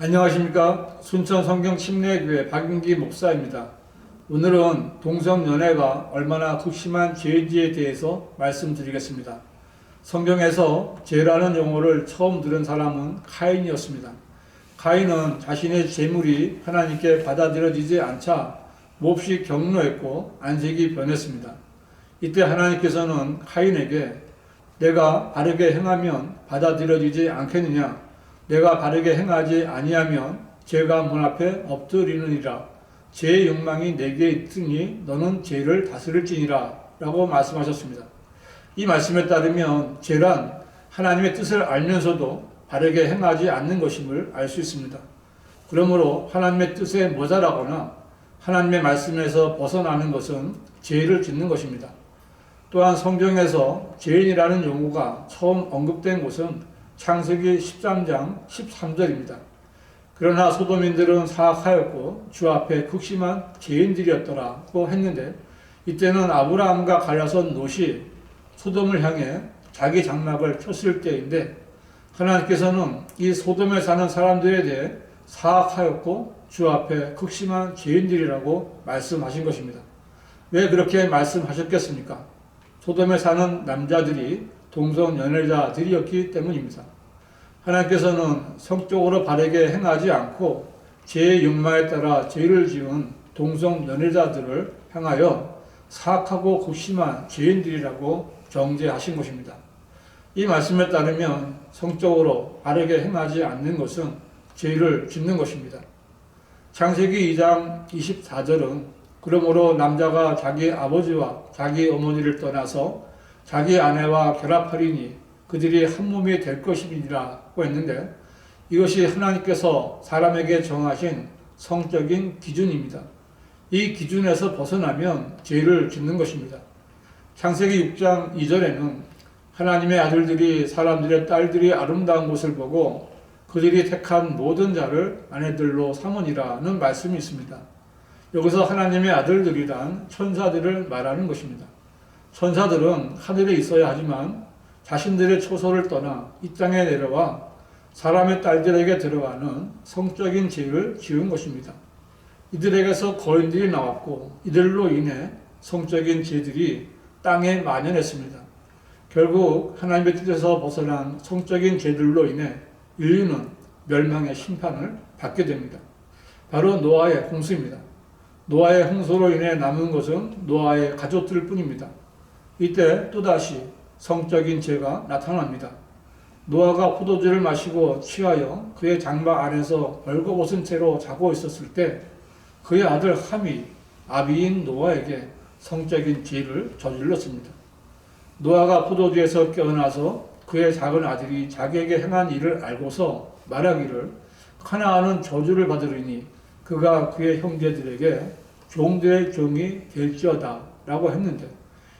안녕하십니까. 순천 성경 침례교회 박윤기 목사입니다. 오늘은 동성연애가 얼마나 극심한 죄인지에 대해서 말씀드리겠습니다. 성경에서 죄라는 용어를 처음 들은 사람은 카인이었습니다. 카인은 자신의 재물이 하나님께 받아들여지지 않자 몹시 격노했고 안색이 변했습니다. 이때 하나님께서는 카인에게 내가 바르게 행하면 받아들여지지 않겠느냐? 내가 바르게 행하지 아니하면 죄가 문 앞에 엎드리느니라. 죄의 욕망이 내게 있으니 너는 죄를 다스릴지니라 라고 말씀하셨습니다. 이 말씀에 따르면 죄란 하나님의 뜻을 알면서도 바르게 행하지 않는 것임을 알 수 있습니다. 그러므로 하나님의 뜻에 모자라거나 하나님의 말씀에서 벗어나는 것은 죄를 짓는 것입니다. 또한 성경에서 죄인이라는 용어가 처음 언급된 곳은 창세기 13장 13절입니다. 그러나 소돔인들은 사악하였고 주 앞에 극심한 죄인들이었더라고 했는데, 이때는 아브라함과 갈라선 롯이 소돔을 향해 자기 장막을 쳤을 때인데, 하나님께서는 이 소돔에 사는 사람들에 대해 사악하였고 주 앞에 극심한 죄인들이라고 말씀하신 것입니다. 왜 그렇게 말씀하셨겠습니까? 소돔에 사는 남자들이 동성연애자들이었기 때문입니다. 하나님께서는 성적으로 바르게 행하지 않고 죄의 욕망에 따라 죄를 지은 동성연애자들을 향하여 사악하고 극심한 죄인들이라고 정죄하신 것입니다. 이 말씀에 따르면 성적으로 바르게 행하지 않는 것은 죄를 짓는 것입니다. 창세기 2장 24절은 그러므로 남자가 자기 아버지와 자기 어머니를 떠나서 자기 아내와 결합하리니 그들이 한 몸이 될 것이니라고 했는데, 이것이 하나님께서 사람에게 정하신 성적인 기준입니다. 이 기준에서 벗어나면 죄를 짓는 것입니다. 창세기 6장 2절에는 하나님의 아들들이 사람들의 딸들이 아름다운 것을 보고 그들이 택한 모든 자를 아내들로 삼으니라는 말씀이 있습니다. 여기서 하나님의 아들들이란 천사들을 말하는 것입니다. 천사들은 하늘에 있어야 하지만 자신들의 초소를 떠나 이 땅에 내려와 사람의 딸들에게 들어가는 성적인 죄를 지은 것입니다. 이들에게서 거인들이 나왔고 이들로 인해 성적인 죄들이 땅에 만연했습니다. 결국 하나님의 뜻에서 벗어난 성적인 죄들로 인해 인류는 멸망의 심판을 받게 됩니다. 바로 노아의 홍수입니다. 노아의 홍수로 인해 남은 것은 노아의 가족들 뿐입니다. 이때 또다시 성적인 죄가 나타납니다. 노아가 포도주를 마시고 취하여 그의 장막 안에서 벌거벗은 채로 자고 있었을 때 그의 아들 함이 아비인 노아에게 성적인 죄를 저질렀습니다. 노아가 포도주에서 깨어나서 그의 작은 아들이 자기에게 행한 일을 알고서 말하기를 가나안은 저주를 받으리니 그가 그의 형제들에게 종들의 종이 될지어다 라고 했는데,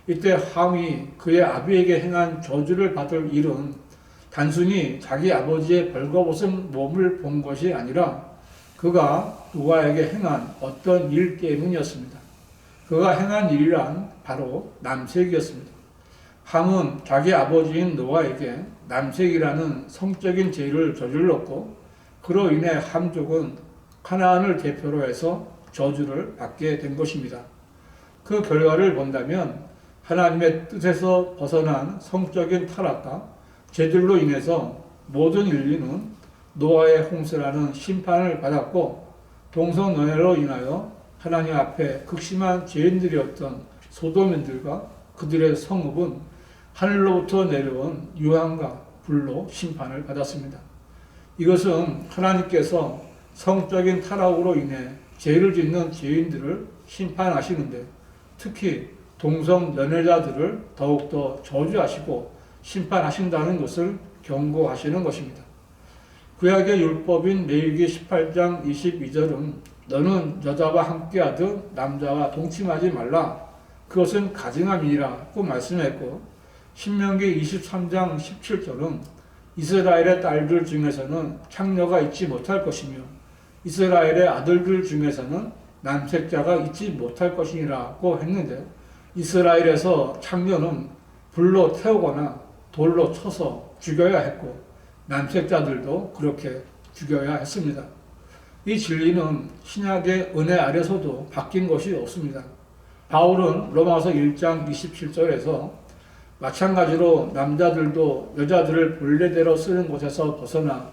이때 함이 그의 아비에게 행한 저주를 받을 일은 단순히 자기 아버지의 벌거벗은 몸을 본 것이 아니라 그가 노아에게 행한 어떤 일 때문이었습니다. 그가 행한 일이란 바로 남색이었습니다. 함은 자기 아버지인 노아에게 남색이라는 성적인 죄를 저질렀고, 그로 인해 함족은 가나안을 대표로 해서 저주를 받게 된 것입니다. 그 결과를 본다면 하나님의 뜻에서 벗어난 성적인 타락과 죄들로 인해서 모든 인류는 노아의 홍수라는 심판을 받았고, 동성연애로 인하여 하나님 앞에 극심한 죄인들이었던 소돔인들과 그들의 성읍은 하늘로부터 내려온 유황과 불로 심판을 받았습니다. 이것은 하나님께서 성적인 타락으로 인해 죄를 짓는 죄인들을 심판하시는데, 특히 동성연애자들을 더욱더 저주하시고 심판하신다는 것을 경고하시는 것입니다. 구약의 율법인 레위기 18장 22절은 너는 여자와 함께하듯 남자와 동침하지 말라. 그것은 가증함이라고 말씀했고, 신명기 23장 17절은 이스라엘의 딸들 중에서는 창녀가 있지 못할 것이며 이스라엘의 아들들 중에서는 남색자가 있지 못할 것이라고 했는데, 이스라엘에서 창녀는 불로 태우거나 돌로 쳐서 죽여야 했고 남색자들도 그렇게 죽여야 했습니다. 이 진리는 신약의 은혜 아래서도 바뀐 것이 없습니다. 바울은 로마서 1장 27절에서 마찬가지로 남자들도 여자들을 본래대로 쓰는 것에서 벗어나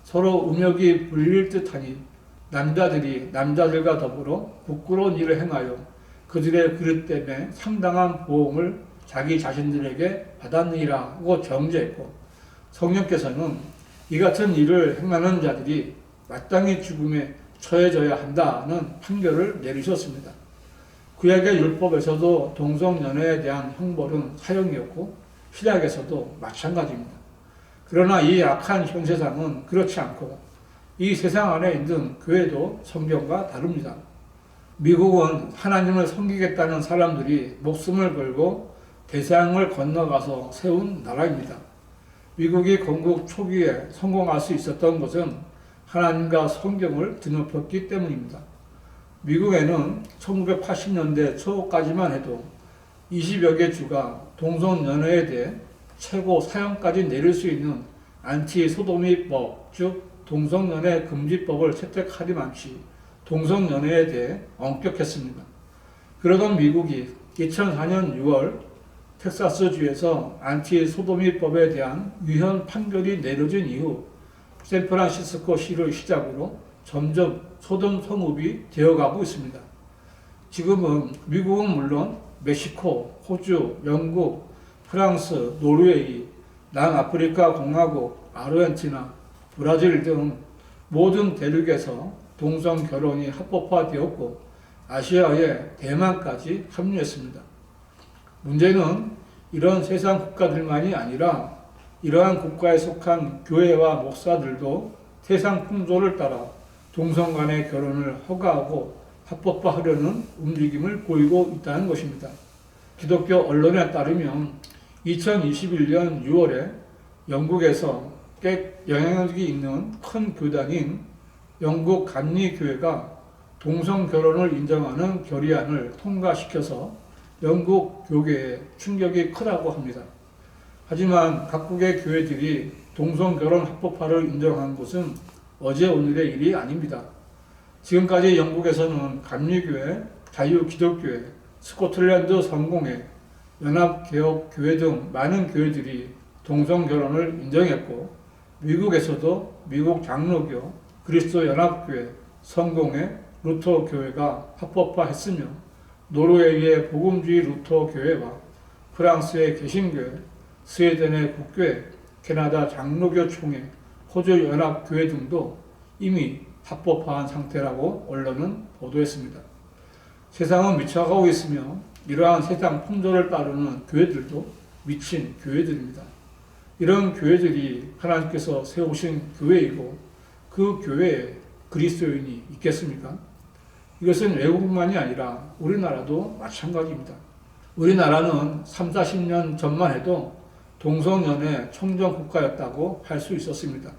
서로 음욕이 불릴 듯하니 남자들이 남자들과 더불어 부끄러운 일을 행하여 그들의 그릇 때문에 상당한 보응을 자기 자신들에게 받았느니라고 정죄했고, 성령께서는 이 같은 일을 행하는 자들이 마땅히 죽음에 처해져야 한다는 판결을 내리셨습니다. 구약의 율법에서도 동성연애에 대한 형벌은 사형이었고 신약에서도 마찬가지입니다. 그러나 이 악한 현 세상은 그렇지 않고 이 세상 안에 있는 교회도 성경과 다릅니다. 미국은 하나님을 섬기겠다는 사람들이 목숨을 걸고 대서양을 건너가서 세운 나라입니다. 미국이 건국 초기에 성공할 수 있었던 것은 하나님과 성경을 드높였기 때문입니다. 미국에는 1980년대 초까지만 해도 20여 개 주가 동성연애에 대해 최고 사형까지 내릴 수 있는 안티소도미법, 즉 동성연애 금지법을 채택하리만치 동성연애에 대해 엄격했습니다. 그러던 미국이 2004년 6월 텍사스주에서 안티소도미법에 대한 위헌 판결이 내려진 이후 샌프란시스코시를 시작으로 점점 소돔 성읍이 되어가고 있습니다. 지금은 미국은 물론 멕시코, 호주, 영국, 프랑스, 노르웨이, 남아프리카 공화국, 아르헨티나, 브라질 등 모든 대륙에서 동성 결혼이 합법화되었고 아시아의 대만까지 합류했습니다. 문제는 이런 세상 국가들만이 아니라 이러한 국가에 속한 교회와 목사들도 세상 풍조를 따라 동성 간의 결혼을 허가하고 합법화하려는 움직임을 보이고 있다는 것입니다. 기독교 언론에 따르면 2021년 6월에 영국에서 꽤 영향력이 있는 큰 교단인 영국 감리교회가 동성 결혼을 인정하는 결의안을 통과시켜서 영국 교계에 충격이 크다고 합니다. 하지만 각국의 교회들이 동성 결혼 합법화를 인정한 것은 어제 오늘의 일이 아닙니다. 지금까지 영국에서는 감리교회, 자유기독교회, 스코틀랜드 성공회, 연합개혁교회 등 많은 교회들이 동성 결혼을 인정했고, 미국에서도 미국 장로교, 그리스도연합교회, 성공회, 루터교회가 합법화했으며 노르웨이의 복음주의 루터교회와 프랑스의 개신교회, 스웨덴의 국교회, 캐나다 장로교 총회, 호주 연합교회 등도 이미 합법화한 상태라고 언론은 보도했습니다. 세상은 미쳐가고 있으며 이러한 세상 풍조를 따르는 교회들도 미친 교회들입니다. 이런 교회들이 하나님께서 세우신 교회이고 그 교회에 그리스도인이 있겠습니까? 이것은 외국만이 아니라 우리나라도 마찬가지입니다. 우리나라는 3, 40년 전만 해도 동성연애 청정 국가였다고 할 수 있었습니다.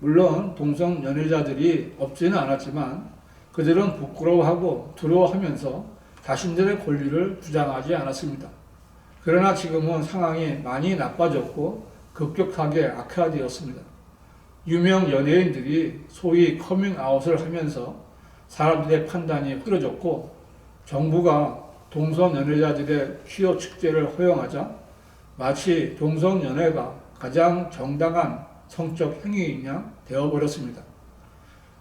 물론 동성연애자들이 없지는 않았지만 그들은 부끄러워하고 두려워하면서 자신들의 권리를 주장하지 않았습니다. 그러나 지금은 상황이 많이 나빠졌고 급격하게 악화되었습니다. 유명 연예인들이 소위 커밍아웃을 하면서 사람들의 판단이 흐려졌고 정부가 동성연애자들의 퀴어 축제를 허용하자 마치 동성연애가 가장 정당한 성적 행위이냐 되어버렸습니다.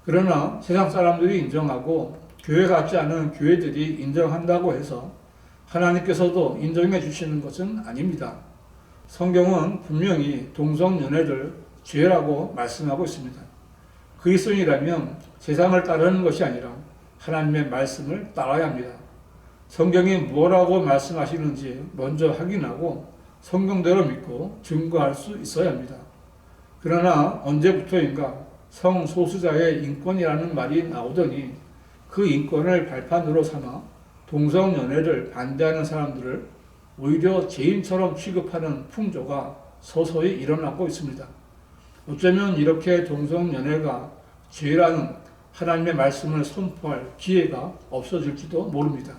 그러나 세상 사람들이 인정하고 교회 같지 않은 교회들이 인정한다고 해서 하나님께서도 인정해 주시는 것은 아닙니다. 성경은 분명히 동성연애를 죄라고 말씀하고 있습니다. 그리스도인이라면 세상을 따르는 것이 아니라 하나님의 말씀을 따라야 합니다. 성경이 뭐라고 말씀하시는지 먼저 확인하고 성경대로 믿고 증거할 수 있어야 합니다. 그러나 언제부터인가 성소수자의 인권이라는 말이 나오더니 그 인권을 발판으로 삼아 동성연애를 반대하는 사람들을 오히려 죄인처럼 취급하는 풍조가 서서히 일어나고 있습니다. 어쩌면 이렇게 동성연애가 죄라는 하나님의 말씀을 선포할 기회가 없어질지도 모릅니다.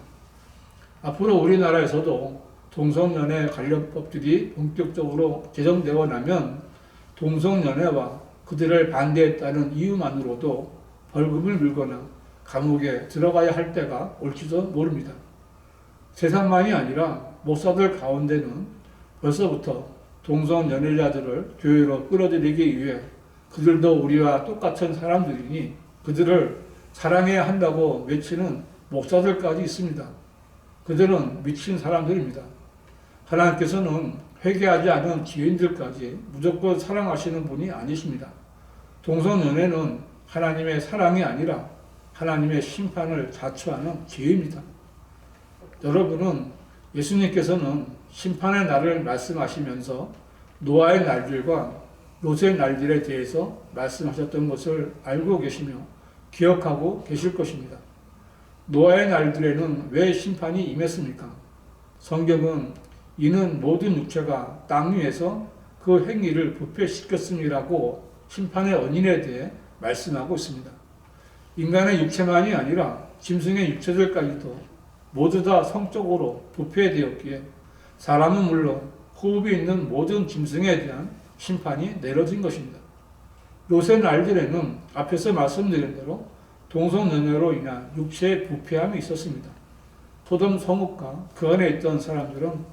앞으로 우리나라에서도 동성연애 관련 법들이 본격적으로 제정되고 나면 동성연애와 그들을 반대했다는 이유만으로도 벌금을 물거나 감옥에 들어가야 할 때가 올지도 모릅니다. 세상만이 아니라 목사들 가운데는 벌써부터 동성 연애자들을 교회로 끌어들이기 위해 그들도 우리와 똑같은 사람들이니 그들을 사랑해야 한다고 외치는 목사들까지 있습니다. 그들은 미친 사람들입니다. 하나님께서는 회개하지 않은 지인들까지 무조건 사랑하시는 분이 아니십니다. 동성연애는 하나님의 사랑이 아니라 하나님의 심판을 자초하는 죄입니다. 여러분은 예수님께서는 심판의 날을 말씀하시면서 노아의 날들과 롯의 날들에 대해서 말씀하셨던 것을 알고 계시며 기억하고 계실 것입니다. 노아의 날들에는 왜 심판이 임했습니까? 성경은 이는 모든 육체가 땅 위에서 그 행위를 부패시켰음이라고 심판의 원인에 대해 말씀하고 있습니다. 인간의 육체만이 아니라 짐승의 육체들까지도 모두 다 성적으로 부패되었기에 사람은 물론 호흡이 있는 모든 짐승에 대한 심판이 내려진 것입니다. 롯의 날들에는 앞에서 말씀드린 대로 동성연애로 인한 육체의 부패함이 있었습니다. 소돔 성읍과 그 안에 있던 사람들은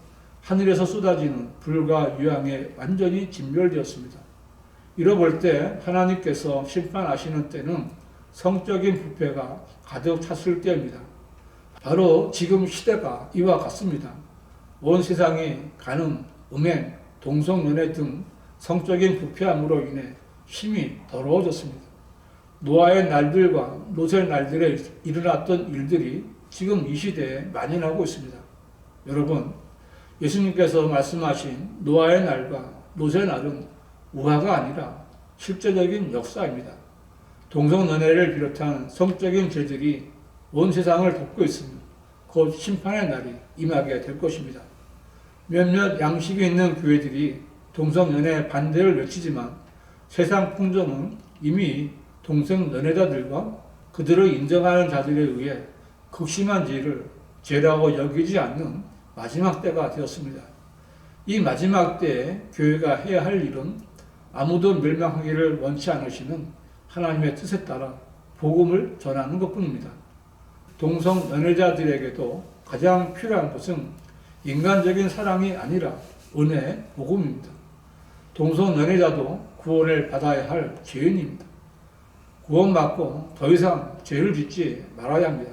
하늘에서 쏟아지는 불과 유황에 완전히 진멸되었습니다. 이러볼 때 하나님께서 심판하시는 때는 성적인 부패가 가득 찼을 때입니다. 바로 지금 시대가 이와 같습니다. 온 세상이 간음, 음행, 동성연애 등 성적인 부패함으로 인해 힘이 더러워졌습니다. 노아의 날들과 롯의 날들에 일어났던 일들이 지금 이 시대에 만연하고 있습니다. 여러분, 예수님께서 말씀하신 노아의 날과 롯의 날은 우화가 아니라 실제적인 역사입니다. 동성연애를 비롯한 성적인 죄들이 온 세상을 덮고 있으며 곧 심판의 날이 임하게 될 것입니다. 몇몇 양식이 있는 교회들이 동성연애 반대를 외치지만 세상 풍조는 이미 동성연애자들과 그들을 인정하는 자들에 의해 극심한 죄라고 여기지 않는 마지막 때가 되었습니다. 이 마지막 때에 교회가 해야 할 일은 아무도 멸망하기를 원치 않으시는 하나님의 뜻에 따라 복음을 전하는 것뿐입니다. 동성연애자들에게도 가장 필요한 것은 인간적인 사랑이 아니라 은혜의 복음입니다. 동성연애자도 구원을 받아야 할 죄인입니다. 구원받고 더 이상 죄를 짓지 말아야 합니다.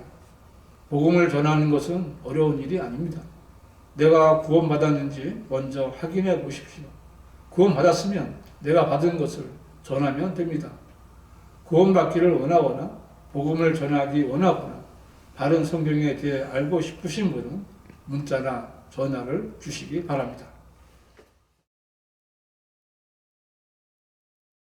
복음을 전하는 것은 어려운 일이 아닙니다. 내가 구원받았는지 먼저 확인해 보십시오. 구원받았으면 내가 받은 것을 전하면 됩니다. 구원받기를 원하거나 복음을 전하기 원하거나 바른 성경에 대해 알고 싶으신 분은 문자나 전화를 주시기 바랍니다.